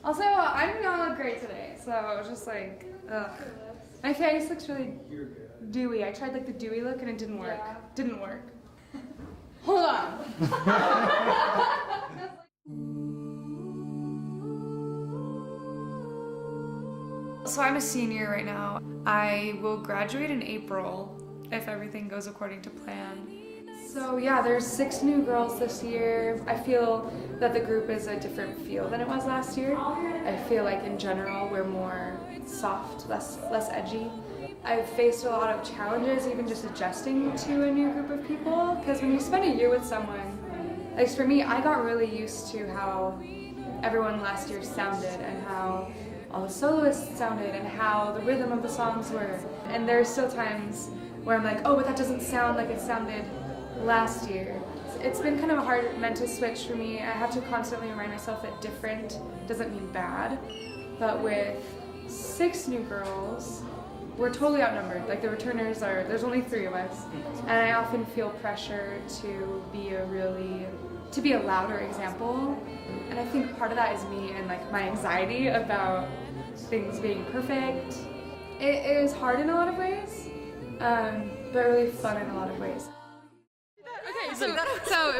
Also, I did not look great today, so it was just like, ugh. My face looks really dewy. I tried like the dewy look and it didn't work. Yeah. Didn't work. Hold on. So I'm a senior right now. I will graduate in April if everything goes according to plan. So yeah, there's 6 new girls this year. I feel that the group is a different feel than it was last year. I feel like in general we're more soft, less edgy. I've faced a lot of challenges even just adjusting to a new group of people, because when you spend a year with someone, at least for me, I got really used to how everyone last year sounded and how all the soloists sounded and how the rhythm of the songs were. And there's still times where I'm like, oh, but that doesn't sound like it sounded last year. It's been kind of a hard mental switch for me. I have to constantly remind myself that different doesn't mean bad. But with 6 new girls, we're totally outnumbered. Like the returners there's only 3 of us. And I often feel pressure to be a louder example. And I think part of that is me and like my anxiety about things being perfect. It is hard in a lot of ways, but really fun in a lot of ways. Okay, so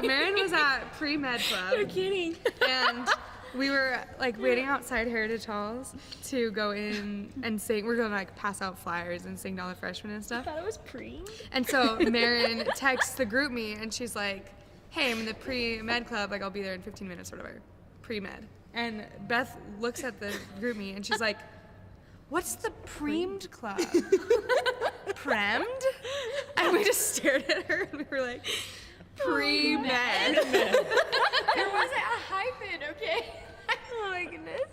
Marin was at pre-med club. You're kidding. And we were like waiting outside Heritage Halls to go in and sing. We're gonna like pass out flyers and sing to all the freshmen and stuff. I thought it was pre. And so Marin texts the group me and she's like, hey, I'm in the pre-med club, like I'll be there in 15 minutes or whatever. Pre-med. And Beth looks at the group me and she's like, what's the premed club? Premmed? And we just stared at her and we were like, pre-med. There wasn't a hyphen, okay? Oh my goodness.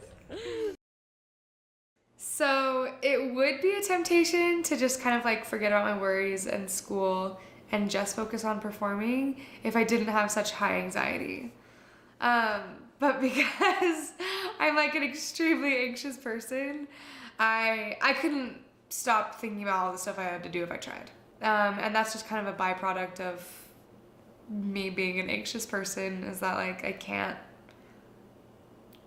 So it would be a temptation to just kind of like forget about my worries and school and just focus on performing if I didn't have such high anxiety. But because I'm like an extremely anxious person, I couldn't stop thinking about all the stuff I had to do if I tried. And that's just kind of a byproduct of me being an anxious person, is that like I can't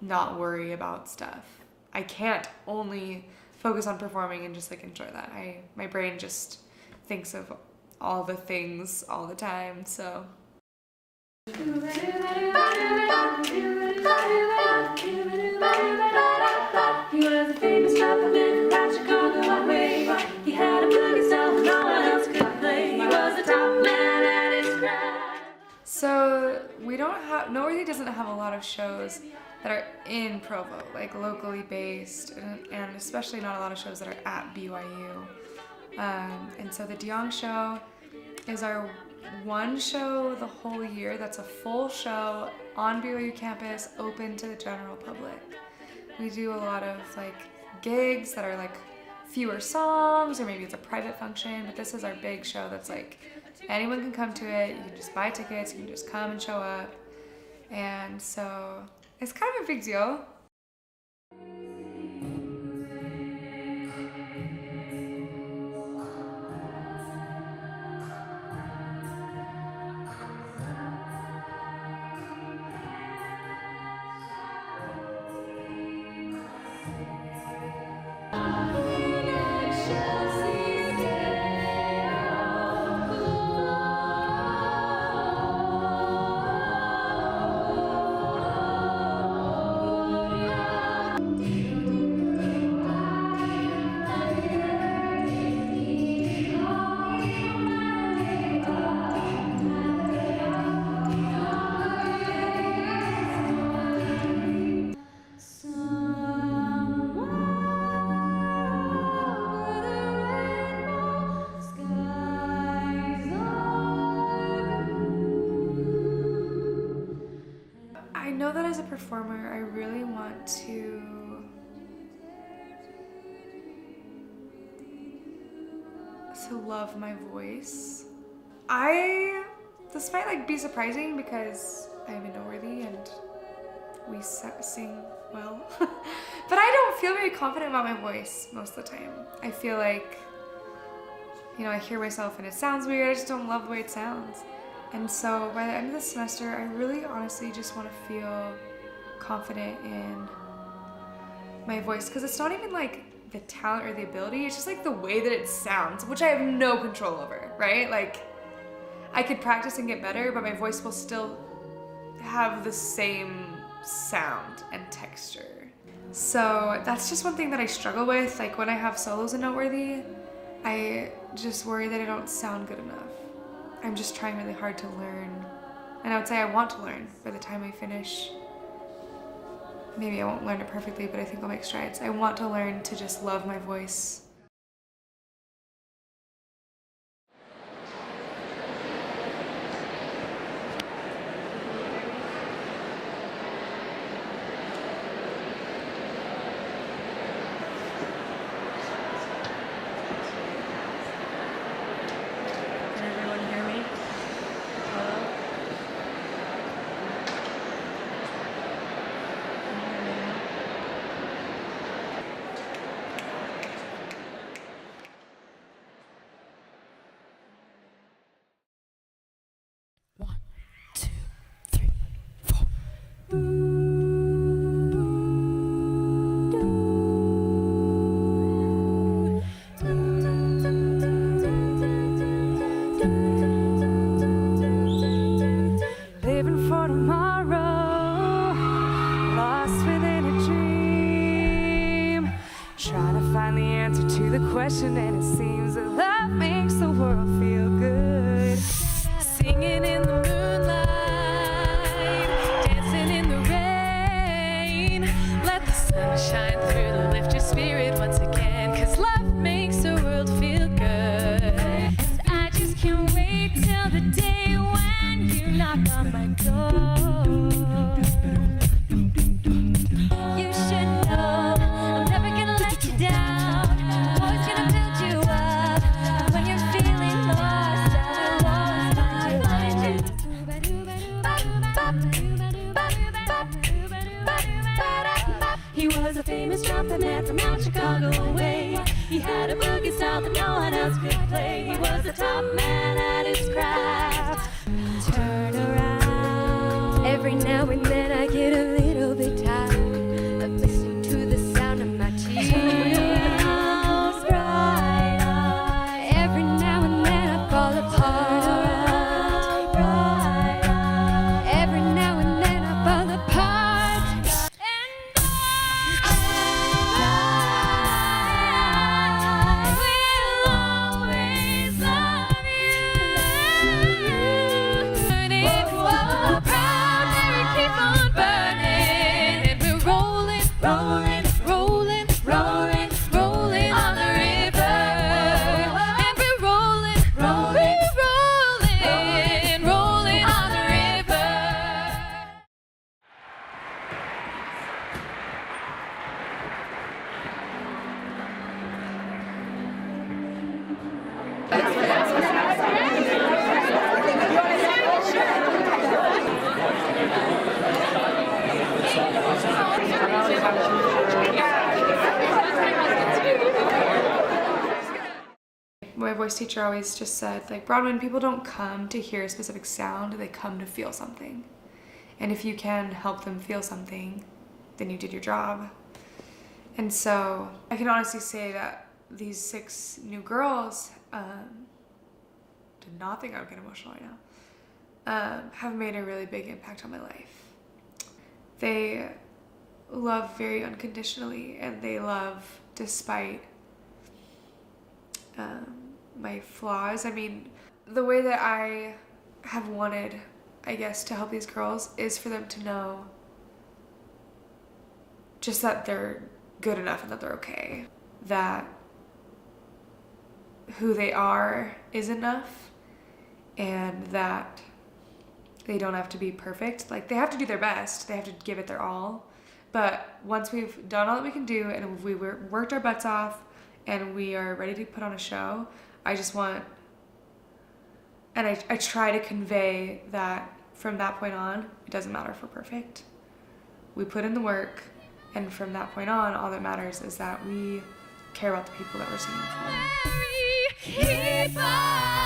not worry about stuff. I can't only focus on performing and just like enjoy that. My brain just thinks of all the things all the time, so. He was a famous rapper from Chicago on Wave. He had a boogie style that no one else could play. He was the top man at his craft. So we don't have, Noteworthy doesn't have a lot of shows that are in Provo, like locally based, and especially not a lot of shows that are at BYU. And so the DeYoung show is our one show the whole year that's a full show on BYU campus, open to the general public. We do a lot of like gigs that are like fewer songs, or maybe it's a private function, but this is our big show that's like anyone can come to it. You can just buy tickets, you can just come and show up. And so it's kind of a big deal. I know that as a performer, I really want to love my voice. This might like be surprising because I'm in Noteworthy and we sing well, but I don't feel very confident about my voice most of the time. I feel like, you know, I hear myself and it sounds weird. I just don't love the way it sounds. And so by the end of the semester, I really honestly just want to feel confident in my voice, because it's not even like the talent or the ability, it's just like the way that it sounds, which I have no control over, right? Like, I could practice and get better, but my voice will still have the same sound and texture. So that's just one thing that I struggle with. Like when I have solos in Noteworthy, I just worry that I don't sound good enough. I'm just trying really hard to learn. And I would say I want to learn. By the time I finish, maybe I won't learn it perfectly, but I think I'll make strides. I want to learn to just love my voice. Question, and it seems that love makes the world feel good. Singing in the moonlight, dancing in the rain. Let the sun shine through to lift your spirit once again, 'cause love makes the world feel good. I just can't wait till the day when you knock on my door. You should know I'm never gonna let you down. He was a famous trumpet man from out Chicago way. He had a boogie style that no one else could play. He was the top man at his craft. Turn around. Every now and then I get a little bit tired of listening to the sound of my tears. Every now and then I fall apart. Every now and then I fall apart. My voice teacher always just said, like, Broadway, people don't come to hear a specific sound, they come to feel something. And if you can help them feel something, then you did your job. And so I can honestly say that these 6 new girls, did not think I would get emotional right now, have made a really big impact on my life. They love very unconditionally, and they love despite my flaws. I mean, the way that I have wanted, I guess, to help these girls is for them to know just that they're good enough and that they're okay. That who they are is enough, and that they don't have to be perfect. Like, they have to do their best, they have to give it their all. But once we've done all that we can do and we worked our butts off and we are ready to put on a show, I just want, and I try to convey that from that point on, it doesn't matter if we're perfect. We put in the work, and from that point on, all that matters is that we care about the people that we're singing for.